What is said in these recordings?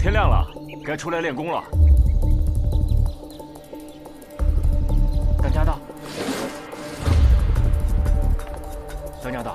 天亮了，该出来练功了。当家的，当家的。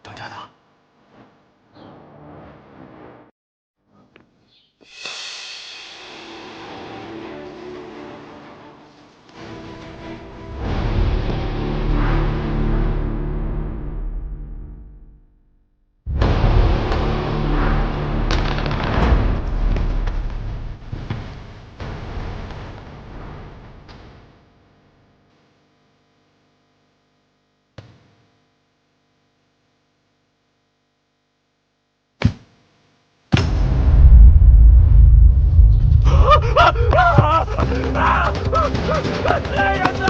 当家的，来人呐！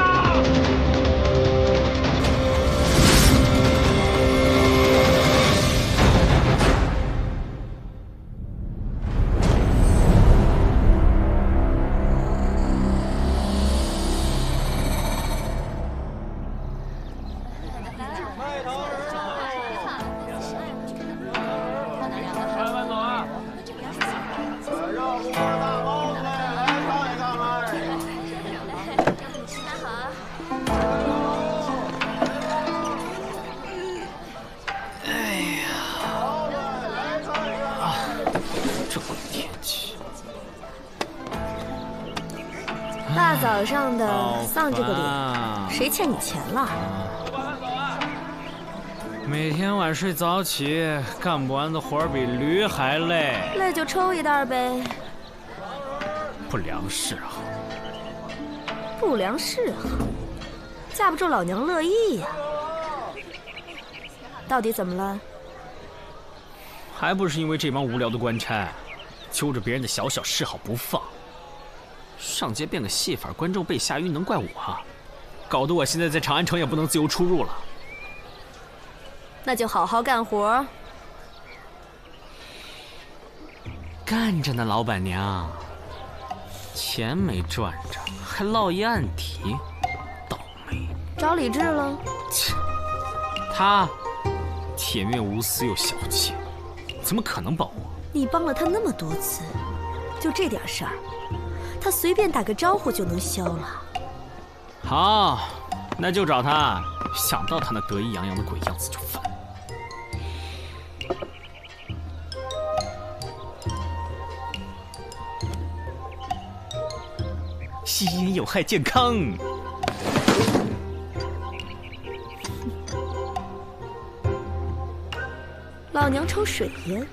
大早上的丧这个脸，谁欠你钱了？每天晚睡早起，干不完的活比驴还累。累就抽一袋呗。不良嗜好。不良嗜好，架不住老娘乐意呀。到底怎么了？还不是因为这帮无聊的官差，揪着别人的小小嗜好不放。 上街变个戏法，观众被吓晕，能怪我？搞得我现在在长安城也不能自由出入了。那就好好干活。干着呢，老板娘。钱没赚着，还落一案底，倒霉。找李治了？切，他铁面无私又小气，怎么可能保我？你帮了他那么多次，就这点事儿。 他随便打个招呼就能消了。好，那就找他。想到他那得意洋洋的鬼样子就烦。吸烟有害健康。老娘抽水烟。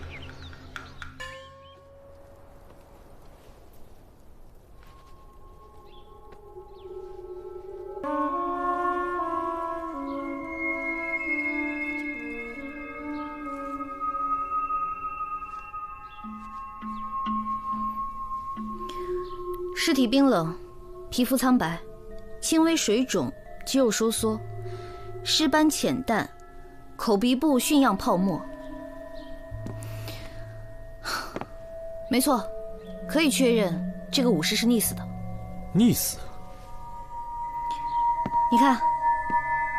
尸体冰冷，皮肤苍白，轻微水肿，肌肉收缩，尸斑浅淡，口鼻部熏样泡沫。没错，可以确认这个武士是溺死的。溺死？你看，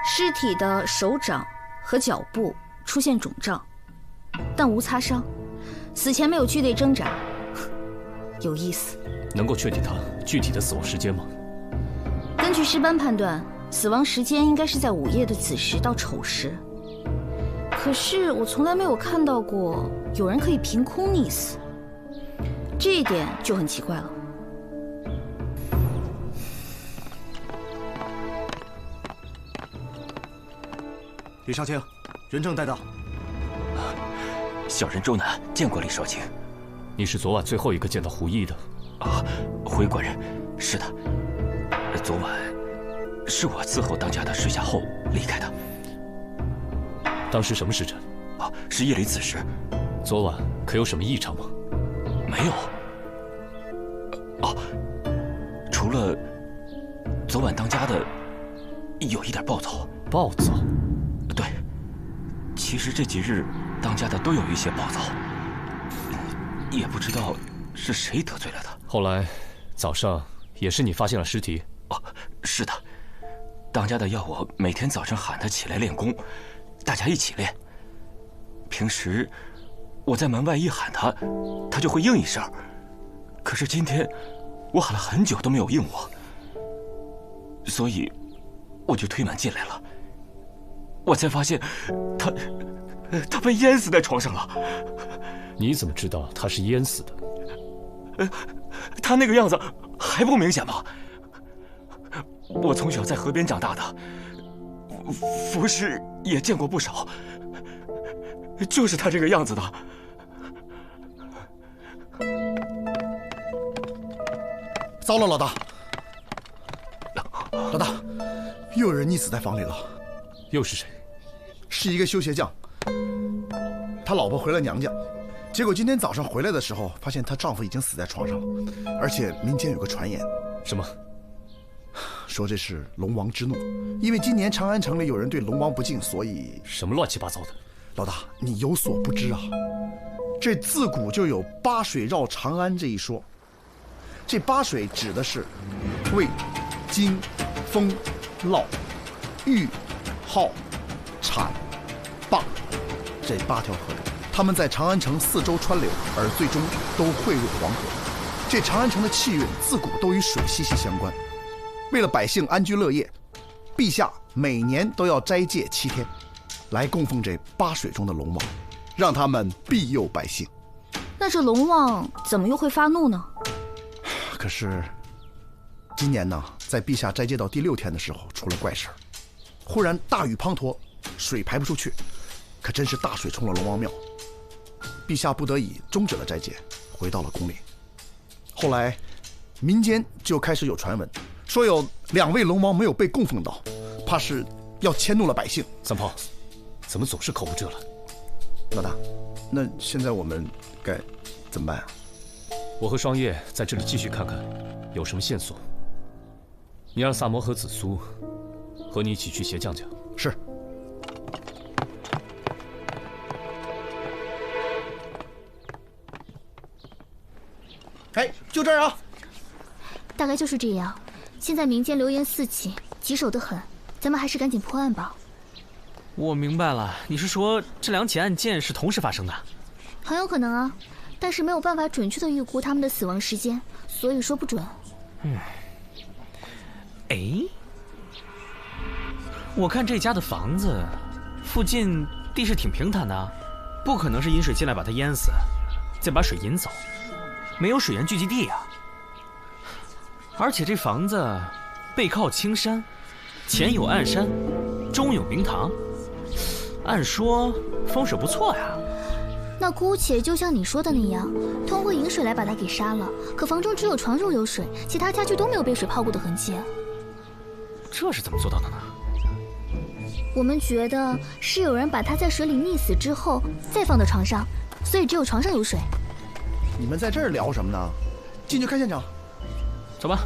尸体的手掌和脚部出现肿胀，但无擦伤，死前没有剧烈挣扎，有意思。 能够确定他具体的死亡时间吗？根据尸斑判断，死亡时间应该是在午夜的子时到丑时。可是我从来没有看到过有人可以凭空溺死，这一点就很奇怪了。李少卿，人证带到。小人周南见过李少卿。你是昨晚最后一个见到胡毅的。 啊，回官人，是的，昨晚是我伺候当家的睡下后离开的。当时什么时辰？啊，是夜里子时，昨晚可有什么异常吗？没有。哦，除了昨晚当家的有一点暴躁。暴躁？对，其实这几日当家的都有一些暴躁，也不知道是谁得罪了他。后来早上也是你发现了尸体？哦，是的，当家的要我每天早上喊他起来练功，大家一起练。平时我在门外一喊他，他就会应一声。可是今天我喊了很久都没有应我，所以我就推门进来了。我才发现他被淹死在床上了。你怎么知道他是淹死的？他那个样子还不明显吗？我从小在河边长大的，服饰也见过不少，就是他这个样子的。糟了，老大，老大，又有人溺死在房里了。又是谁？是一个修鞋匠，他老婆回了娘家，结果今天早上回来的时候，发现她丈夫已经死在床上了，而且民间有个传言，什么？说这是龙王之怒，因为今年长安城里有人对龙王不敬，所以……什么乱七八糟的？老大，你有所不知啊，这自古就有八水绕长安这一说。这八水指的是渭、荆、风、涝、豫、浩、阐、灞这8条河流，它们在长安城四周穿流，而最终都汇入黄河。这长安城的气运自古都与水息息相关。为了百姓安居乐业，陛下每年都要斋戒7天，来供奉这8水中的龙王，让他们庇佑百姓。那这龙王怎么又会发怒呢？可是今年呢，在陛下斋戒到第6天的时候，出了怪事儿。忽然大雨滂沱，水排不出去，可真是大水冲了龙王庙。陛下不得已终止了斋戒，回到了宫里。后来民间就开始有传闻，说有2位龙王没有被供奉到，怕是要迁怒了百姓。三炮，怎么总是口无遮拦？老大，那现在我们该怎么办啊？我和双叶在这里继续看看有什么线索。你让萨摩和紫苏和你一起去鞋匠家。是。哎，就这儿啊！大概就是这样。现在民间流言四起，棘手得很，咱们还是赶紧破案吧。我明白了，你是说这2起案件是同时发生的？很有可能啊，但是没有办法准确的预估他们的死亡时间，所以说不准。哎，我看这家的房子附近地势挺平坦的，不可能是引水进来把它淹死，再把水引走，没有水源聚集地啊。而且这房子背靠青山，前有暗山，中有明堂，按说风水不错呀。那姑且就像你说的那样，通过引水来把它给杀了。可房中只有床褥有水，其他家具都没有被水泡过的痕迹。这是怎么做到的呢？我们觉得是有人把它在水里溺死之后再放到床上，所以只有床上有水。你们在这儿聊什么呢？进去看现场。走吧。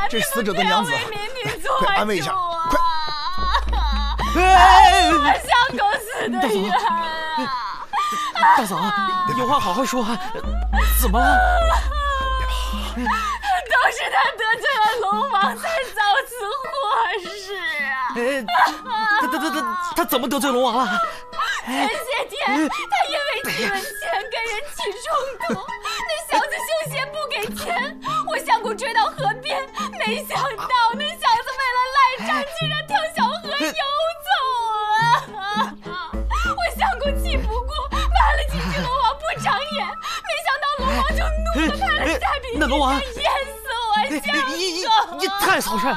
这死者的娘子，快安慰一下，快！像狗死的人啊！大嫂，有话好好说啊！怎么了？都是他得罪了龙王，才遭此祸事啊！他怎么得罪龙王了？前些天，他因为提问钱跟人起冲突，那小子修鞋不给钱，我想过追到河边，没想到那小子为了赖账，竟然跳小河游走啊！我想过气不过，那龙王淹死我相公！你太草率了！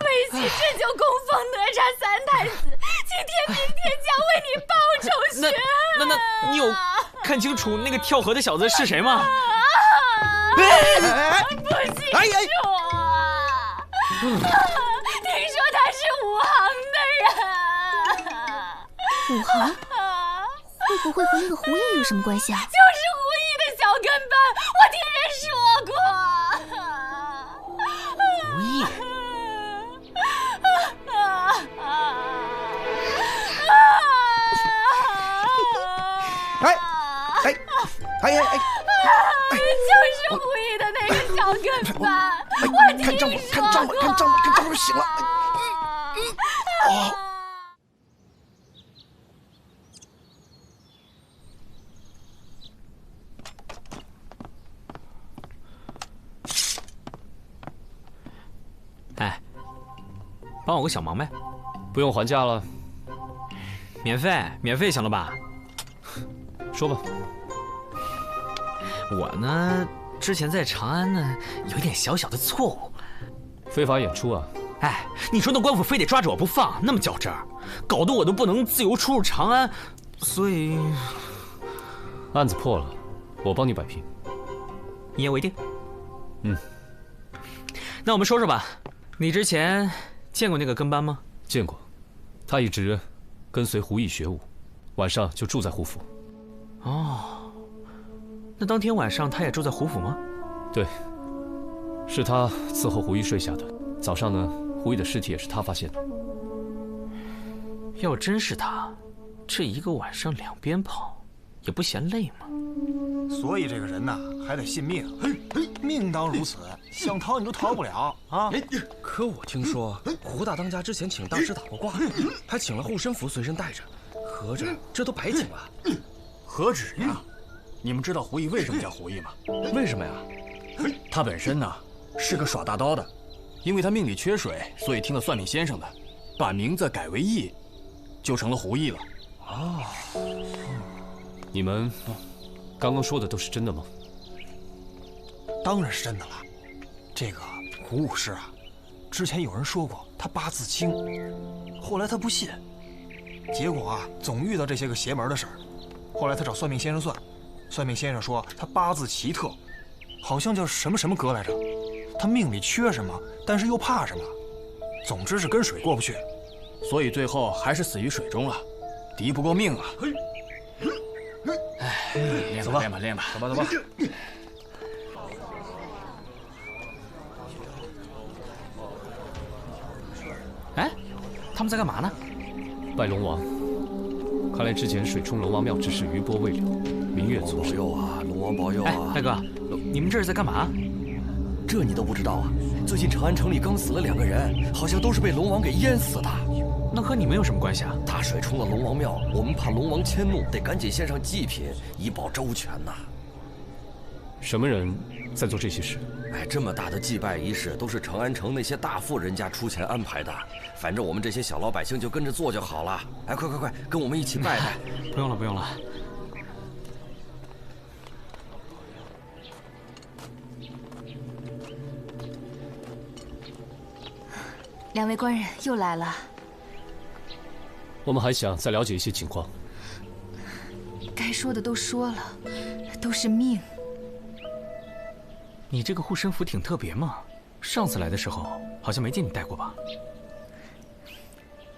为其拯救供奉哪吒三太子，今天明天将为你报仇雪恨。那你有看清楚那个跳河的小子是谁吗？不清楚啊！听说他是武行的人。武行会不会和那个胡毅有什么关系啊？就是胡毅的小跟班，我听人说过。胡毅。就是胡毅的那个小跟班，我听说过。看账目醒了。哦。哎，帮我个小忙呗，不用还价了，免费行了吧？说吧。我呢，之前在长安呢，有一点小小的错误。非法演出啊？哎，你说那官府非得抓着我不放，那么较真儿，搞得我都不能自由出入长安，所以案子破了，我帮你摆平。一言为定。嗯，那我们说说吧，你之前见过那个跟班吗？见过，他一直跟随胡毅学武，晚上就住在胡府。哦，那当天晚上他也住在胡府吗？对，是他伺候胡毅睡下的。早上呢，胡毅的尸体也是他发现的。要真是他，这一个晚上两边跑，也不嫌累吗？所以这个人呐，还得信命。命当如此，想逃你都逃不了啊！可我听说胡大当家之前请大师打过卦，还请了护身符随身带着，合着这都白请了。何止呀！你们知道胡毅为什么叫胡毅吗？为什么呀？他本身呢是个耍大刀的，因为他命里缺水，所以听了算命先生的，把名字改为毅，就成了胡毅了。哦，你们刚刚说的都是真的吗？当然是真的了。这个胡武师啊，之前有人说过他八字轻，后来他不信，结果啊总遇到这些个邪门的事儿。后来他找算命先生算，算命先生说他八字奇特，好像叫什么什么格来着，他命里缺什么，但是又怕什么，总之是跟水过不去，所以最后还是死于水中了，敌不过命啊！哎，练吧，练吧，练吧，走吧，走吧。哎，他们在干嘛呢？拜龙王。看来之前水冲龙王庙之事余波未了，明月错失。保佑啊，龙王保佑啊！哎，大哥，你们这是在干嘛？这你都不知道啊？最近长安城里刚死了2个人，好像都是被龙王给淹死的。那和你们有什么关系啊？大水冲了龙王庙，我们怕龙王迁怒，得赶紧献上祭品，以保周全呐。什么人在做这些事？哎，这么大的祭拜仪式都是长安城那些大富人家出钱安排的，反正我们这些小老百姓就跟着做就好了。哎，快，跟我们一起拜拜。不用了，不用了。2位官人又来了。我们还想再了解一些情况。该说的都说了，都是命。你这个护身符挺特别嘛，上次来的时候好像没见你带过吧？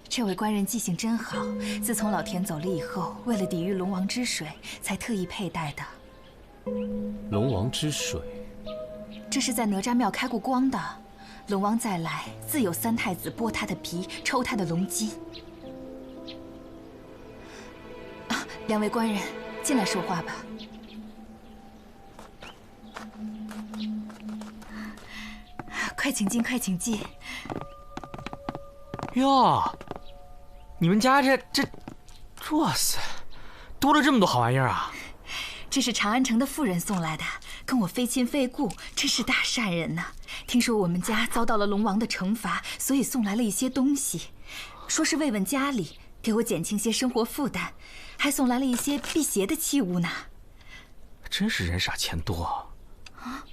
这位官人记性真好，自从老田走了以后，为了抵御龙王之水，才特意佩戴的。龙王之水，这是在哪吒庙开过光的。龙王再来，自有3太子剥他的皮，抽他的龙筋。啊，2位官人，进来说话吧。快请进，快请进。哟，你们家这，哇塞，多了这么多好玩意儿啊！这是长安城的妇人送来的，跟我非亲非故，真是大善人呐。听说我们家遭到了龙王的惩罚，所以送来了一些东西，说是慰问家里，给我减轻些生活负担，还送来了一些辟邪的器物呢。真是人傻钱多啊！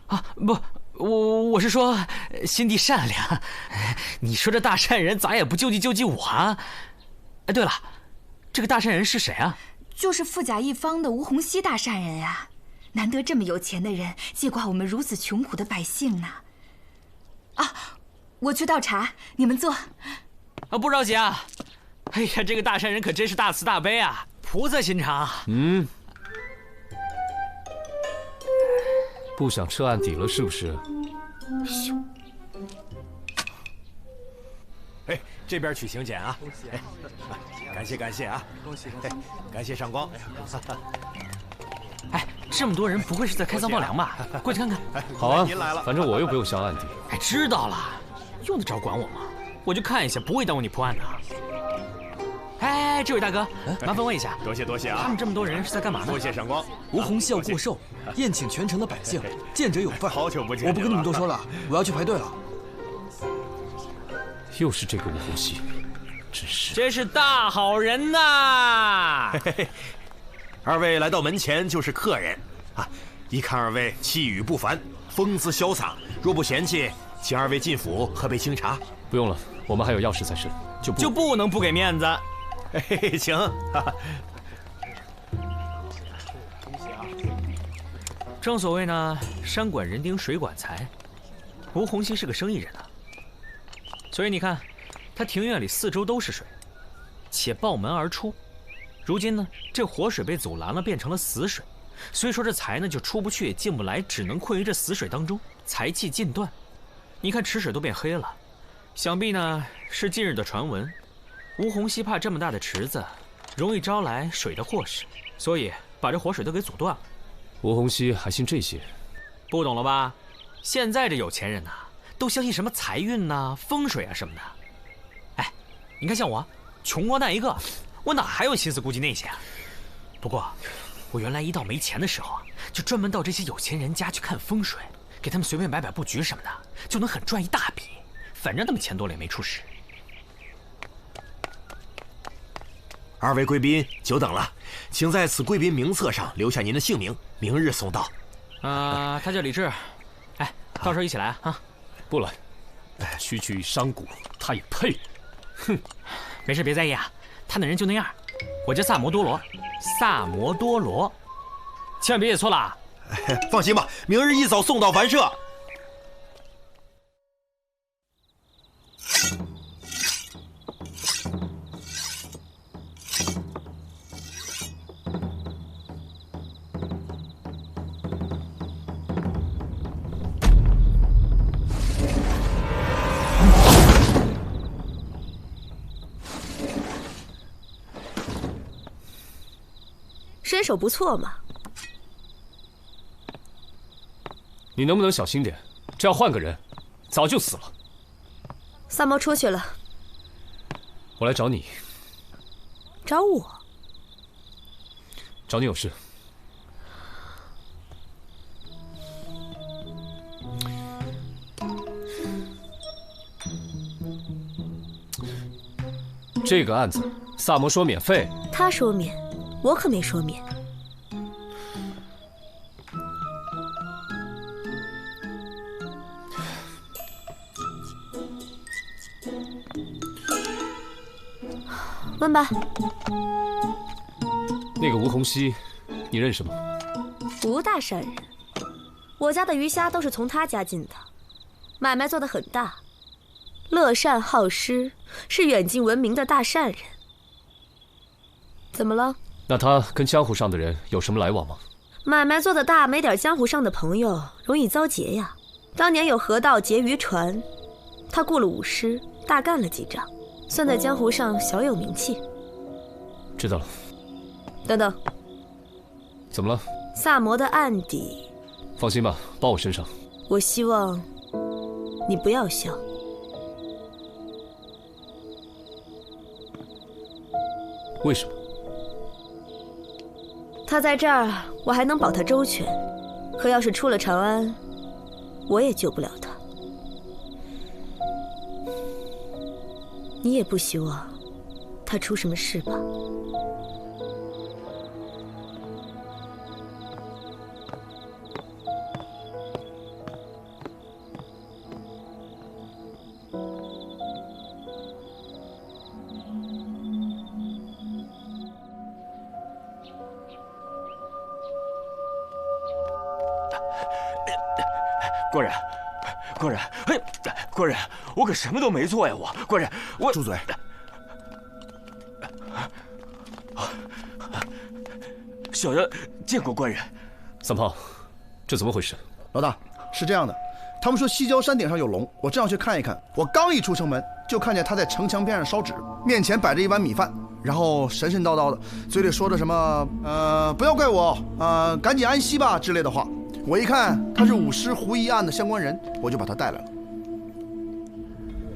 啊，不，我是说，心地善良。你说这大善人咋也不救济我啊？哎，对了，这个大善人是谁啊？就是富甲一方的吴洪熙大善人呀！难得这么有钱的人接挂我们如此穷苦的百姓呢。啊，我去倒茶，你们坐。啊，不着急啊。哎呀，这个大善人可真是大慈大悲啊，菩萨心肠。不想撤案底了是不是？哎，这边取刑检啊！哎，感谢啊！感谢上光。哎，这么多人，不会是在开仓放粮吧？过去看看。好啊，您来了，反正我又不用下案底。哎，知道了，用得着管我吗？我就看一下，不会耽误你破案的。哎，这位大哥，麻烦问一下，多谢啊！他们这么多人是在干嘛呢？多谢上光。吴洪熙要过寿，宴请全城的百姓，见者有份。好久不见，我不跟你们多说了，我要去排队了。又是这个吴洪熙，真是大好人呐！二位来到门前就是客人啊！一看二位气宇不凡，风姿潇洒，若不嫌弃，请二位进府喝杯清茶。不用了，我们还有要事在身，就不能不给面子。嘿，行。正所谓呢，山管人丁，水管财。吴洪熙是个生意人啊，所以你看，他庭院里四周都是水，且抱门而出。如今呢，这活水被阻拦了，变成了死水，所以说这财呢就出不去也进不来，只能困于这死水当中，财气尽断。你看池水都变黑了，想必呢是近日的传闻。吴洪熙怕这么大的池子容易招来水的祸事，所以把这活水都给阻断了。吴洪熙还信这些？不懂了吧？现在这有钱人呐，都相信什么财运呐、风水啊什么的。哎，你看像我，穷光蛋一个，我哪还有心思顾及那些啊？不过，我原来一到没钱的时候啊，就专门到这些有钱人家去看风水，给他们随便摆摆布局什么的，就能很赚一大笔。反正他们钱多了也没出事。二位贵宾久等了，请在此贵宾名册上留下您的姓名，明日送到。他叫李志，哎，到时候一起来啊。不来，区区商贾，他也配？哼，没事，别在意啊，他那人就那样。我叫萨摩多罗，萨摩多罗，千万别写错了啊。放心吧，明日一早送到凡社。身手不错嘛。你能不能小心点？这要换个人，早就死了。萨摩出去了。我来找你。找我？找你有事。这个案子，萨摩说免费。他说免，我可没说免。问吧。那个吴洪熙，你认识吗？吴大善人，我家的鱼虾都是从他家进的，买卖做得很大，乐善好施，是远近闻名的大善人。怎么了？那他跟江湖上的人有什么来往吗？买卖做得大，没点江湖上的朋友，容易遭劫呀。当年有河道劫渔船，他雇了武师，大干了几仗，算在江湖上小有名气。知道了。等等，怎么了？萨摩的案底，放心吧，包我身上。我希望你不要笑。为什么？他在这儿，我还能保他周全；可要是出了长安，我也救不了他。你也不希望他出什么事吧？官人，官人，哎，官人，我可什么都没做呀！官人，我住嘴！小人见过官人。三胖，这怎么回事？老大，是这样的，他们说西郊山顶上有龙，我正要去看一看。我刚一出城门，就看见他在城墙边上烧纸，面前摆着一碗米饭，然后神神叨叨的，嘴里说着什么不要怪我赶紧安息吧之类的话。我一看他是舞狮胡一案的相关人，我就把他带来了。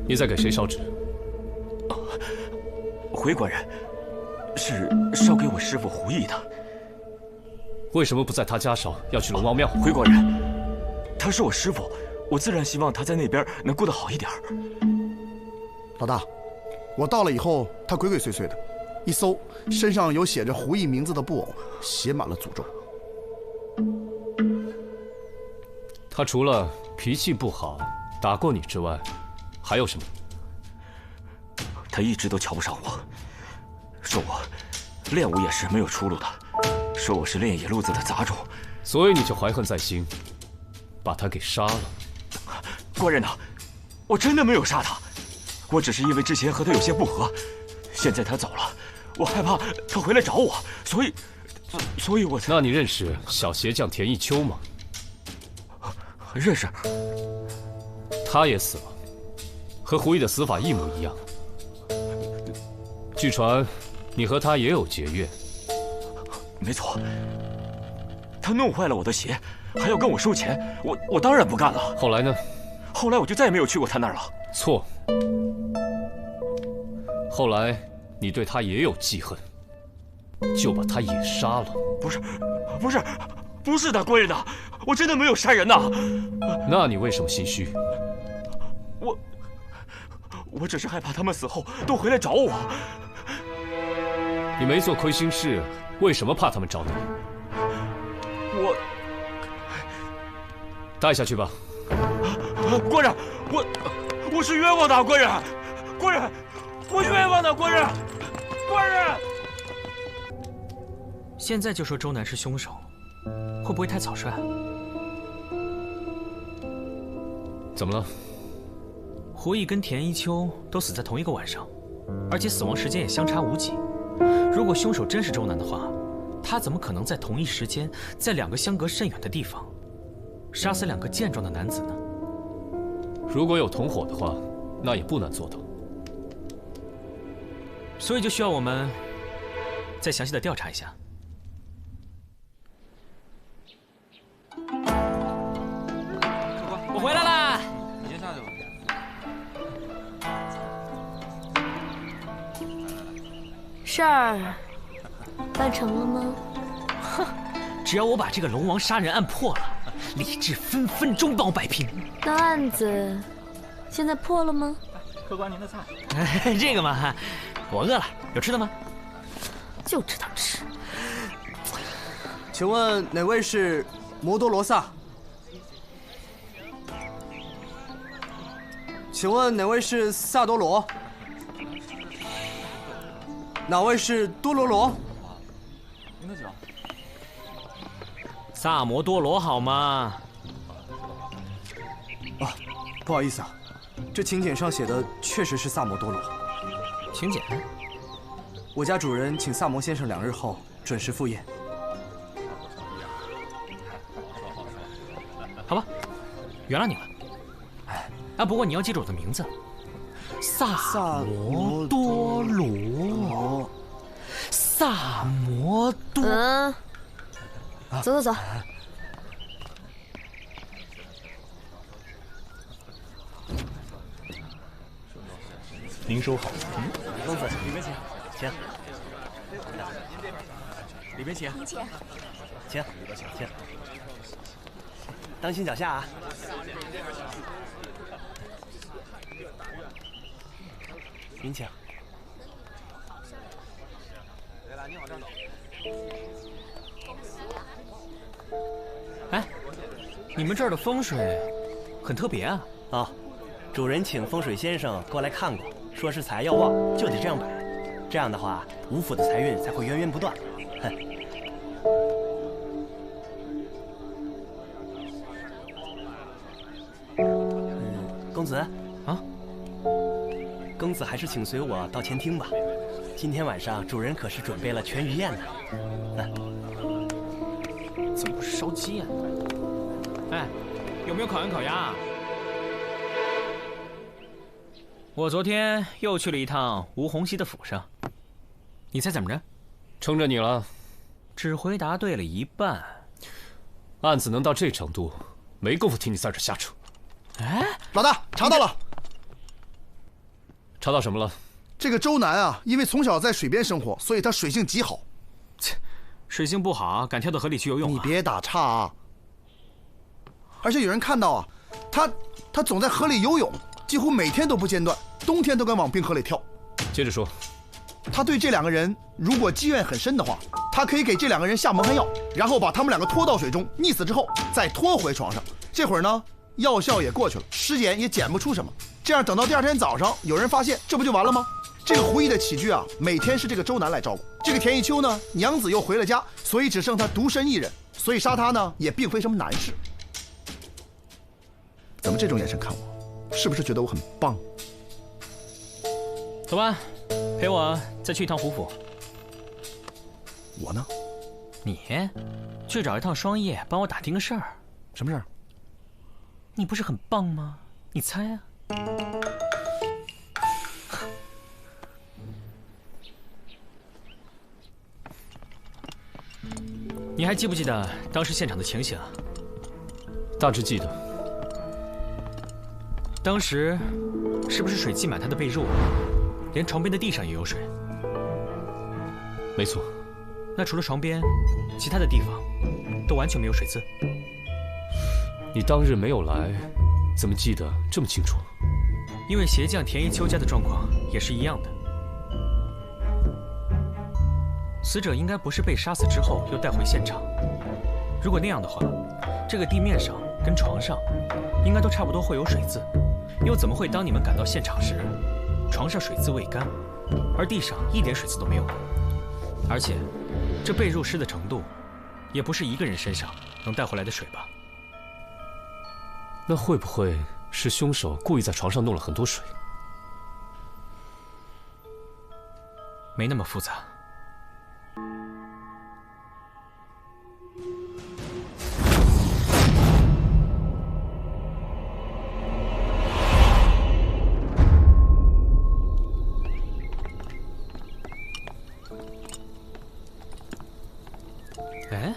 你在给谁烧纸？回官人，是烧给我师父胡毅的。为什么不在他家烧，要去龙王庙？回官人，他是我师父，我自然希望他在那边能过得好一点。老大，我到了以后，他鬼鬼祟祟的，一搜身上有写着胡毅名字的布偶，写满了诅咒。他除了脾气不好，打过你之外，还有什么？他一直都瞧不上我，说我练武也是没有出路的，说我是练野路子的杂种，所以你就怀恨在心，把他给杀了。官人呐，我真的没有杀他，我只是因为之前和他有些不和，现在他走了，我害怕他回来找我，所以我才……那你认识小鞋匠田一秋吗？认识。他也死了，和胡毅的死法一模一样。据传，你和他也有结怨。没错，他弄坏了我的鞋，还要跟我收钱，我当然不干了。后来呢？后来我就再也没有去过他那儿了。错。后来你对他也有记恨，就把他也杀了。不是的，官人呐，我真的没有杀人呐。那你为什么心虚？我只是害怕他们死后都回来找我。你没做亏心事，为什么怕他们找你？我带下去吧。官人，我是冤枉的，官人，我冤枉的，官人。现在就说周南是凶手，会不会太草率？怎么了？胡毅跟田一秋都死在同一个晚上，而且死亡时间也相差无几。如果凶手真是周南的话，他怎么可能在同一时间，在两个相隔甚远的地方，杀死两个健壮的男子呢？如果有同伙的话，那也不难做到。所以就需要我们再详细的调查一下。我回来啦！你先下去吧。事儿办成了吗？哼，只要我把这个龙王杀人案破了，李治分分钟帮我摆平。那案子现在破了吗？客官，您的菜。这个嘛，我饿了，有吃的吗？就知道吃。请问哪位是摩多罗萨？请问哪位是萨多罗？哪位是多罗罗？您的酒。萨摩多罗好吗？啊，不好意思啊，这请柬上写的确实是萨摩多罗。请柬？我家主人请萨摩先生2日后准时赴宴。好吧，原谅你了。啊，不过你要记住我的名字，萨摩多罗。萨摩多。走。您收好。公子，里面请。请。里面请。请。当心脚下啊！您请。你往这儿走。哎，你们这儿的风水很特别啊！啊，主人请风水先生过来看过，说是财要旺就得这样摆，这样的话吴府的财运才会源源不断。哼。公子，啊，公子还是请随我到前厅吧。今天晚上主人可是准备了全鱼宴呢。怎么不是烧鸡啊？哎，有没有烤羊烤鸭啊？我昨天又去了一趟吴洪熙的府上，你猜怎么着？撑着你了。只回答对了一半。案子能到这程度，没工夫听你在这瞎扯。哎，老大，查到了。查到什么了？这个周南啊，因为从小在水边生活，所以他水性极好。切，水性不好，敢跳到河里去游泳啊？你别打岔啊！而且有人看到啊，他总在河里游泳，几乎每天都不间断，冬天都敢往冰河里跳。接着说。他对这两个人如果积怨很深的话，他可以给这两个人下蒙汗药，然后把他们两个拖到水中溺死之后，再拖回床上。这会儿呢，药效也过去了，尸检也检不出什么。这样等到第二天早上，有人发现，这不就完了吗？这个胡毅的起居啊，每天是这个周南来照顾。这个田一秋呢，娘子又回了家，所以只剩他独身一人，所以杀他呢，也并非什么难事。怎么这种眼神看我？是不是觉得我很棒？走吧，陪我再去一趟胡府。我呢？你去找一趟双叶，帮我打听个事儿。什么事儿？你不是很棒吗？你猜啊。你还记不记得当时现场的情形？大致记得。当时是不是水积满他的被褥，连床边的地上也有水？没错。那除了床边，其他的地方都完全没有水渍。你当日没有来，怎么记得这么清楚？因为鞋匠田一秋家的状况也是一样的。死者应该不是被杀死之后又带回现场。如果那样的话，这个地面上跟床上应该都差不多会有水渍，又怎么会当你们赶到现场时，床上水渍未干，而地上一点水渍都没有？而且，这被褥湿的程度，也不是一个人身上能带回来的水吧？那会不会是凶手故意在床上弄了很多水？没那么复杂。哎，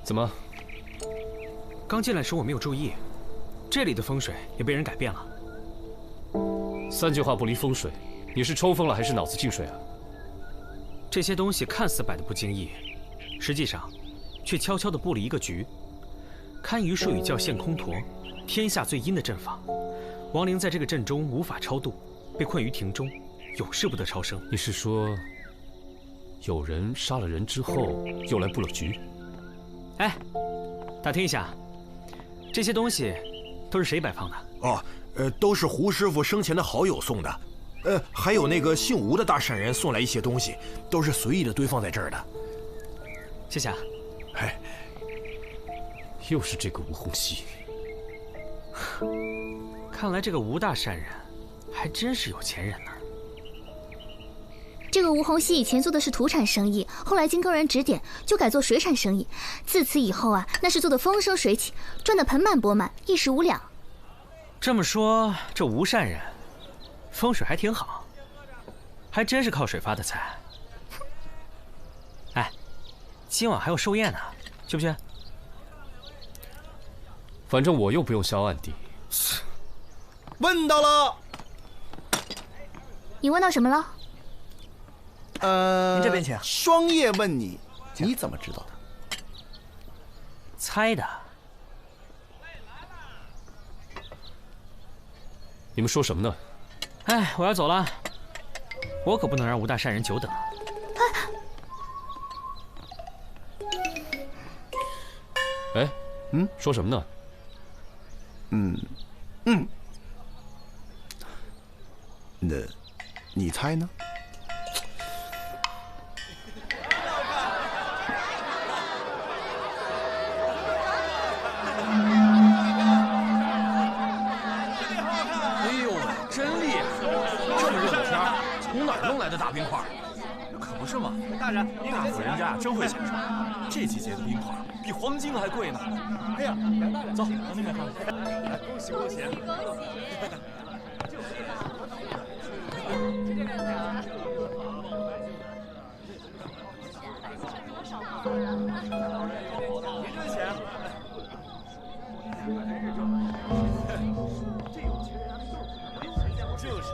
怎么？刚进来时我没有注意，这里的风水也被人改变了。三句话不离风水，你是抽风了还是脑子进水啊？这些东西看似摆得不经意，实际上却悄悄地布了一个局，堪舆术语叫现空陀，天下最阴的阵法。亡灵在这个阵中无法超度，被困于庭中，永世不得超生。你是说，有人杀了人之后又来布了局？哎，打听一下，这些东西都是谁摆放的？哦，都是胡师傅生前的好友送的。还有那个姓吴的大善人送来一些东西，都是随意的堆放在这儿的。谢谢啊。哎，又是这个吴洪熙。看来这个吴大善人还真是有钱人呢。这个吴洪熙以前做的是土产生意，后来经高人指点，就改做水产生意。自此以后啊，那是做的风生水起，赚得盆满钵满，一时无两。这么说，这吴善人风水还挺好，还真是靠水发的财。哎，今晚还有寿宴呢，去不去？反正我又不用销案底。问到了。你问到什么了？您这边请。双叶问你，你怎么知道的？猜的。你们说什么呢？哎，我要走了，我可不能让吴大善人久等。哎，说什么呢？那，你猜呢？不是吗？大人，大户人家真会享受，这季节的冰块比黄金还贵呢。哎呀，杨大人，走，往那边看看。恭喜恭喜！就是。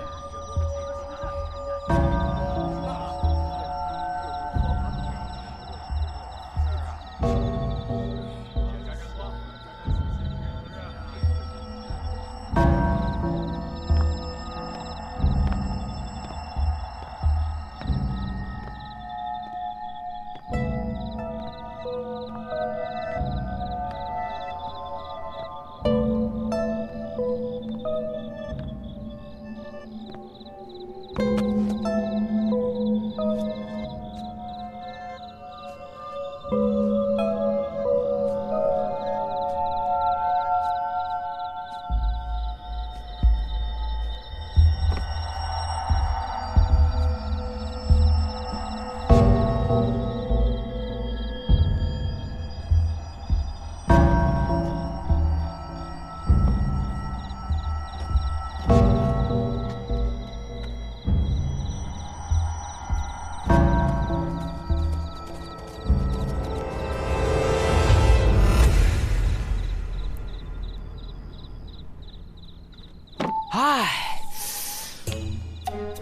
唉，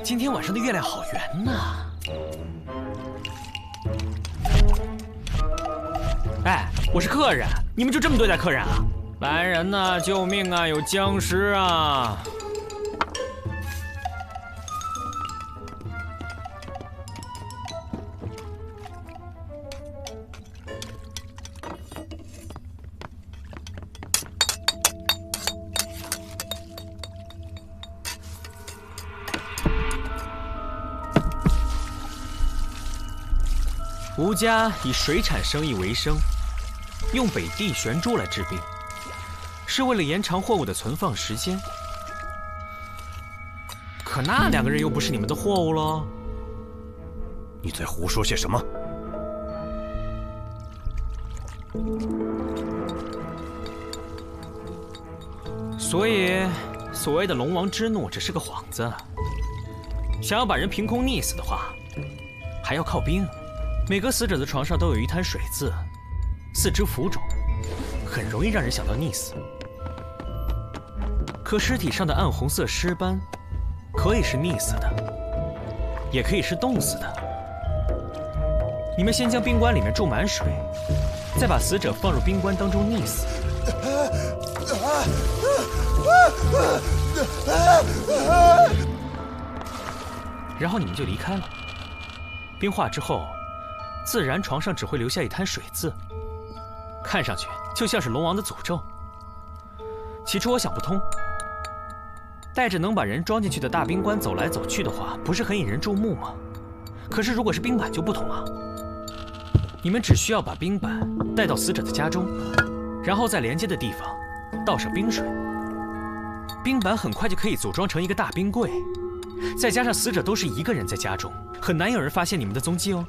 今天晚上的月亮好圆呐！哎，我是客人，你们就这么对待客人啊？来人呐！救命啊！有僵尸啊！吴家以水产生意为生，用北地玄珠来治病，是为了延长货物的存放时间。可那两个人又不是你们的货物喽。你在胡说些什么？所以，所谓的龙王之怒只是个幌子。想要把人凭空溺死的话，还要靠冰。每个死者的床上都有一滩水渍，四肢浮肿，很容易让人想到溺死。可尸体上的暗红色尸斑，可以是溺死的，也可以是冻死的。你们先将冰棺里面注满水，再把死者放入冰棺当中溺死。然后你们就离开了。冰化之后，自然床上只会留下一滩水渍，看上去就像是龙王的诅咒。起初我想不通，带着能把人装进去的大冰棺走来走去的话，不是很引人注目吗？可是如果是冰板就不同了，你们只需要把冰板带到死者的家中，然后在连接的地方倒上冰水，冰板很快就可以组装成一个大冰柜。再加上死者都是一个人在家中，很难有人发现你们的踪迹哦。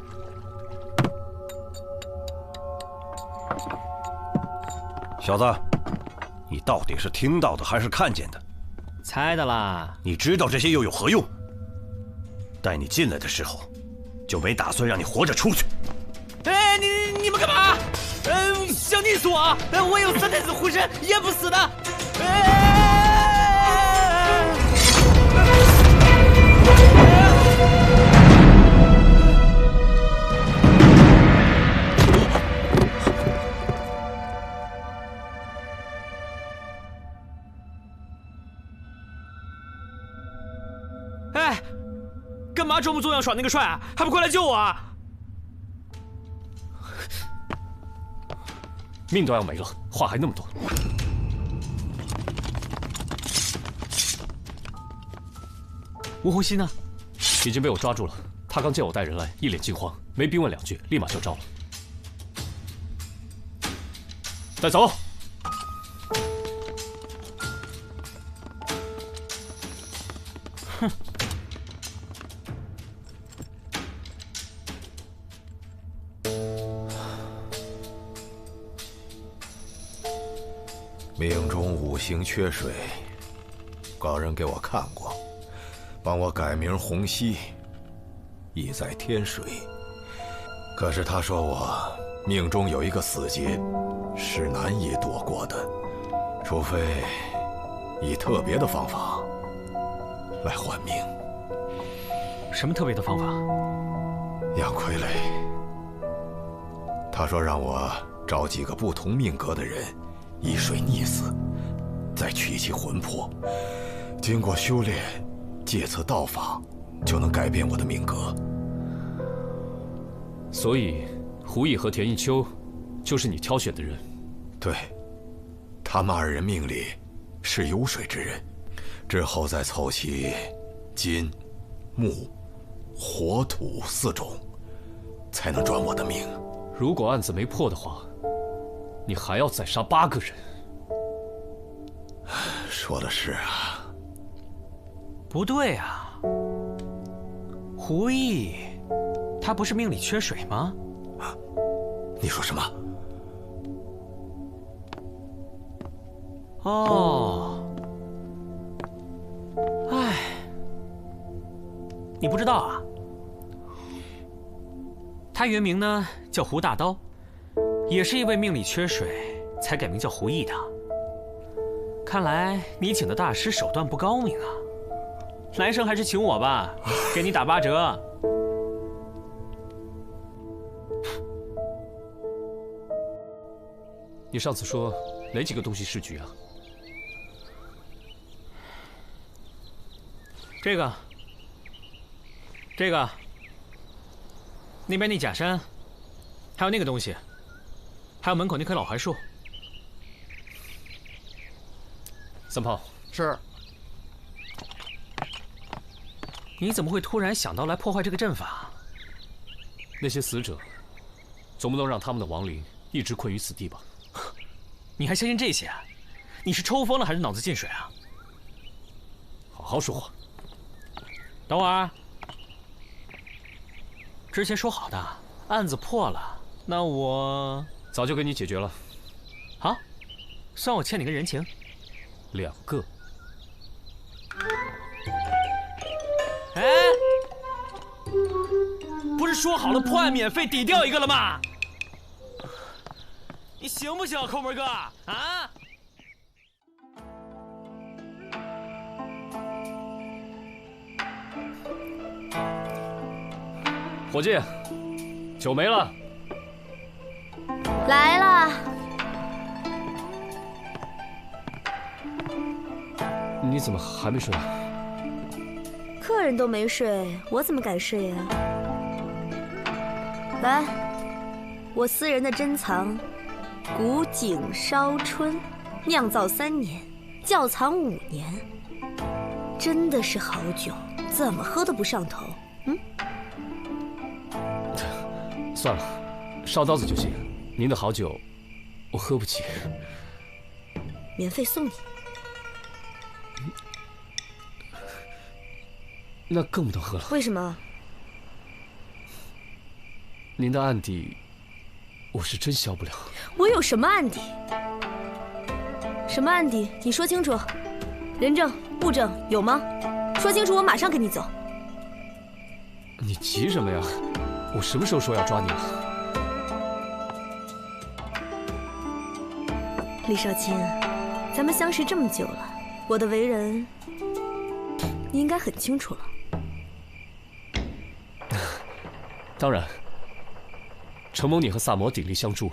小子，你到底是听到的还是看见的？猜的啦。你知道这些又有何用？带你进来的时候，就没打算让你活着出去。哎，你们干嘛？想溺死我？我有3太子护身，淹不死的。哎，干嘛装模作样耍那个帅啊？还不快来救我啊！命都要没了，话还那么多。吴红熙呢？已经被我抓住了。他刚见我带人来，一脸惊慌，没逼问2句，立马就招了。带走。哼。命中五行缺水，高人给我看过，帮我改名洪熙，意在天水。可是他说我命中有一个死劫，是难以躲过的，除非以特别的方法来换命。什么特别的方法？杨傀儡，他说让我找几个不同命格的人，以水溺死，再取其魂魄，经过修炼，借此道法，就能改变我的命格。所以，胡毅和田一秋，就是你挑选的人。对，他们二人命里是有水之人，之后再凑齐金、木、火、土4种，才能转我的命。如果案子没破的话，你还要再杀8个人。说的是啊。不对啊，胡毅，他不是命里缺水吗？你说什么？哦，哎，你不知道啊？他原名呢叫胡大刀，也是因为命里缺水才改名叫胡毅的。看来你请的大师手段不高明啊，来生还是请我吧，给你打8折。你上次说哪几个东西是局啊？这个，那边那假山，还有那个东西，还有门口那棵老槐树。三炮，是。你怎么会突然想到来破坏这个阵法？那些死者，总不能让他们的亡灵一直困于此地吧？你还相信这些啊？你是抽风了还是脑子进水啊？好好说话。等会儿，之前说好的案子破了，那我早就给你解决了。好，算我欠你个人情。2个。哎，不是说好了破案免费抵掉1个了吗？你行不行，抠门哥啊？伙计，酒没了。来了。你怎么还没睡啊？客人都没睡，我怎么敢睡呀？来，我私人的珍藏，古井烧春，酿造3年，窖藏5年，真的是好酒，怎么喝都不上头。算了，烧刀子就行。您的好酒，我喝不起。免费送你。那更不能喝了。为什么？您的案底，我是真消不了。我有什么案底？什么案底？你说清楚。人证、物证有吗？说清楚，我马上跟你走。你急什么呀？我什么时候说要抓你了？李少卿，咱们相识这么久了，我的为人，你应该很清楚了。当然，承蒙你和萨摩鼎力相助，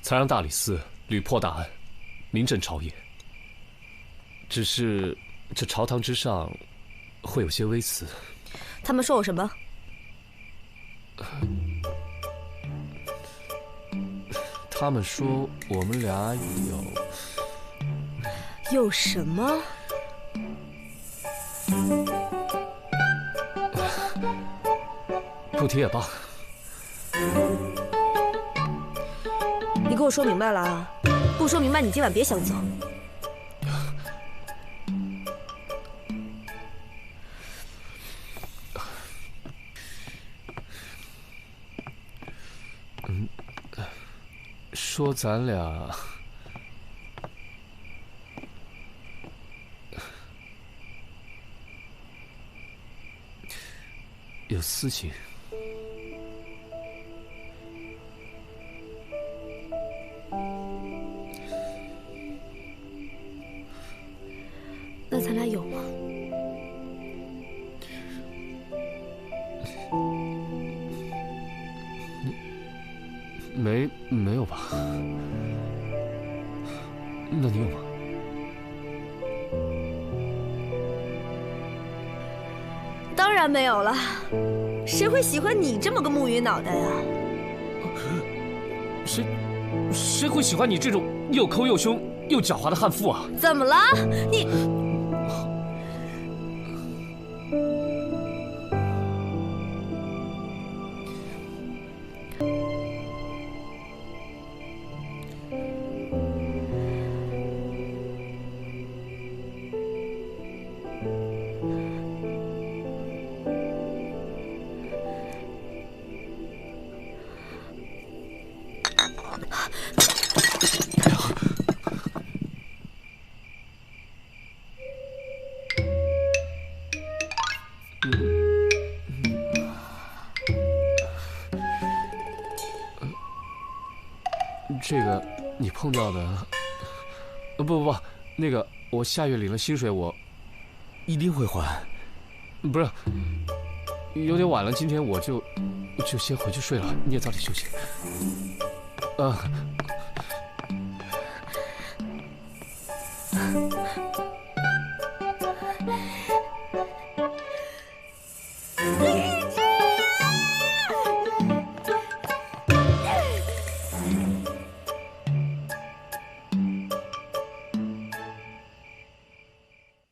才让大理寺屡破大案，名震朝野。只是这朝堂之上，会有些微词。他们说我什么？他们说我们俩有什么？不提也罢。你给我说明白了啊！不说明白，你今晚别想走。说咱俩私情。那咱俩有吗？没有吧？那你有吗？当然没有了，谁会喜欢你这么个木鱼脑袋呀？谁会喜欢你这种又抠又凶又狡猾的悍妇啊？怎么了？你这个你碰到的，不，那个我下月领了薪水，我一定会还。不是，有点晚了，今天我就先回去睡了，你也早点休息。